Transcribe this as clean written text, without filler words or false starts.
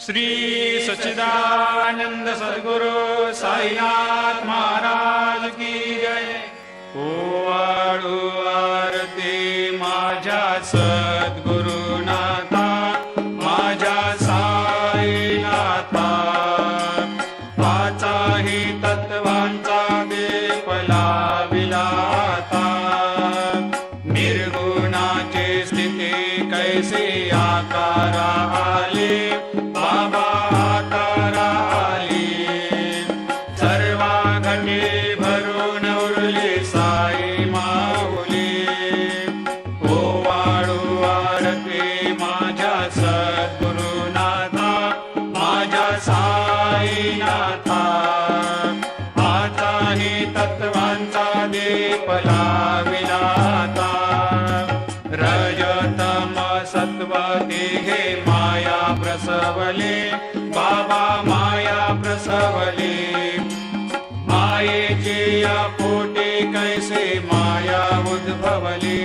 श्री सच्चिदानंद सद्गुरु साईनाथ महाराज की जय। ओवाळू आरती माझ्या सद्गुरुनाथा, माझ्या साईनाथा, पाचाही तत्वांचा दीप लाविला आता। निर्गुणाची स्थिती कैसे आकारा आले, बाबा आकारा आली। सर्वा घटे भरून उरली साई माऊली। ओवाळू आरती माझ्या सद्गुरुनाथा, माझ्या साईनाथा, आताही तत्वांचा दीप लाविला आता। रजतम सत्व तिघे माया प्रसवले, बाबा माया प्रसवले। मायेची या पोटी कैसे माया उद्भवली।